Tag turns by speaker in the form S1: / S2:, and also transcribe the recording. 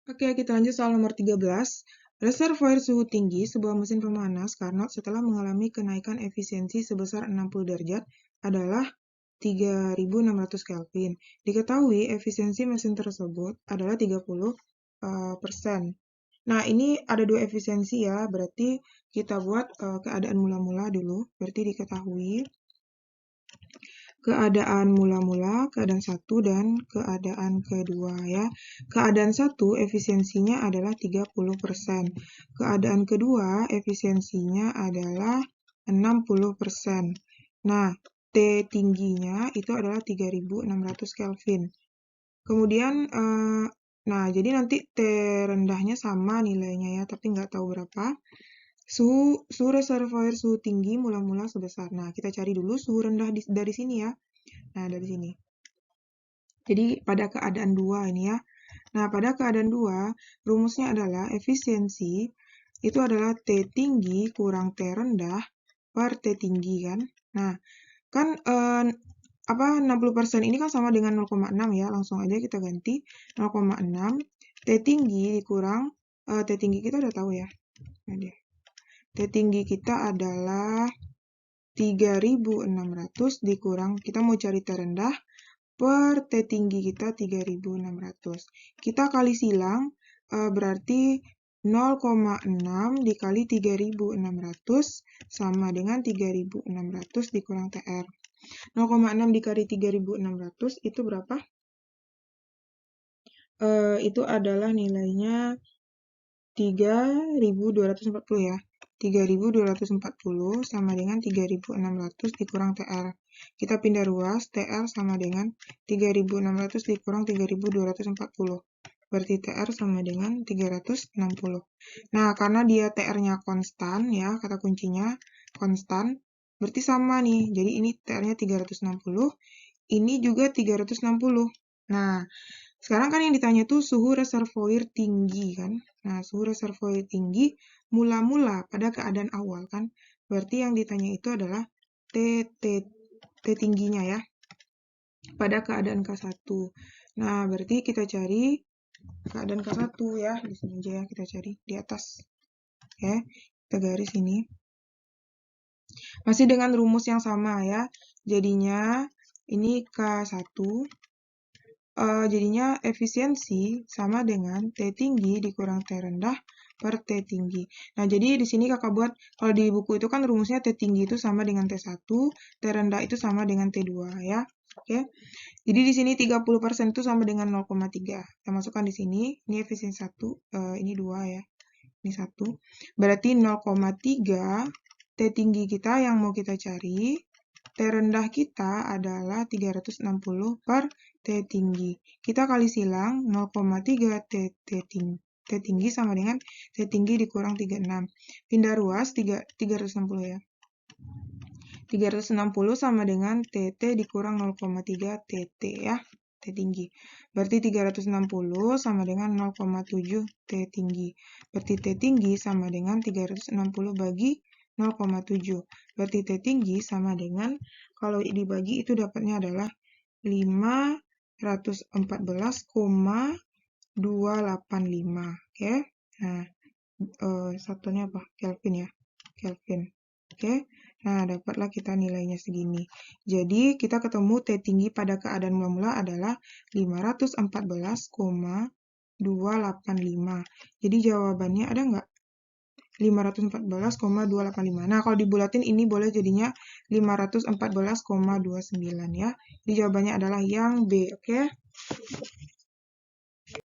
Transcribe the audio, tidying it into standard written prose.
S1: Oke, kita lanjut soal nomor 13. Reservoir suhu tinggi sebuah mesin pemanas Carnot setelah mengalami kenaikan efisiensi sebesar 60 derajat adalah 3600 Kelvin. Diketahui efisiensi mesin tersebut adalah 30%. Nah, ini ada dua efisiensi ya, berarti kita buat keadaan mula-mula dulu, berarti diketahui keadaan mula-mula, keadaan satu, dan keadaan kedua ya. Keadaan satu efisiensinya adalah 30%. Keadaan kedua efisiensinya adalah 60%. Nah, T tingginya itu adalah 3600 Kelvin. Kemudian, nah jadi nanti T rendahnya sama nilainya ya, tapi nggak tahu berapa. Suhu reservoir suhu tinggi mula-mula sebesar. Nah, kita cari dulu suhu rendah dari sini ya. Nah, dari sini. Jadi, pada keadaan 2 ini ya. Nah, pada keadaan 2, rumusnya adalah efisiensi itu adalah T tinggi kurang T rendah per T tinggi kan. Nah, kan 60% ini kan sama dengan 0,6 ya. Langsung aja kita ganti 0,6. T tinggi dikurang, T tinggi kita udah tahu ya. Nah, T tinggi kita adalah 3600 dikurang, kita mau cari T rendah, per T tinggi kita 3600. Kita kali silang, berarti 0,6 dikali 3600 sama dengan 3600 dikurang TR. 0,6 dikali 3600 itu berapa? Itu adalah nilainya 3240 ya. 3240 sama dengan 3600 dikurang TR. Kita pindah ruas, TR sama dengan 3600 dikurang 3240. Berarti TR sama dengan 360. Nah, karena dia TR-nya konstan ya, kata kuncinya konstan, berarti sama nih. Jadi ini TR-nya 360, ini juga 360. Nah, sekarang kan yang ditanya tuh suhu reservoir tinggi kan. Nah, suhu reservoir tinggi mula-mula pada keadaan awal kan. Berarti yang ditanya itu adalah T tingginya ya. Pada keadaan K1. Nah, berarti kita cari keadaan K1 ya. Di sini aja ya kita cari di atas. Ya, kita garis ini. Masih dengan rumus yang sama ya. Jadinya ini K1 jadinya efisiensi sama dengan T tinggi dikurang T rendah per T tinggi. Nah, jadi di sini kakak buat, kalau di buku itu kan rumusnya T tinggi itu sama dengan T1, T rendah itu sama dengan T2 ya. Oke. Jadi di sini 30% itu sama dengan 0,3. Kita masukkan di sini, ini efisiensi 1, ini 2 ya. Ini 1. Berarti 0,3 T tinggi kita yang mau kita cari. T rendah kita adalah 360 per T tinggi. Kita kali silang 0,3 T tinggi sama dengan T tinggi dikurang 36. Pindah ruas 360 ya. 360 sama dengan TT dikurang 0,3 TT ya. T tinggi. Berarti 360 sama dengan 0,7 T tinggi. Berarti T tinggi sama dengan 360 bagi 0,7. Berarti T tinggi sama dengan, kalau dibagi itu dapatnya adalah 514,285. Oke. Nah, satunya apa? Kelvin ya. Kelvin. Oke. Nah, dapatlah kita nilainya segini. Jadi, kita ketemu T tinggi pada keadaan mula-mula adalah 514,285. Jadi, jawabannya ada nggak? 514,285. Nah, kalau dibulatin ini boleh jadinya 514,29 ya. Jadi jawabannya adalah yang B, oke?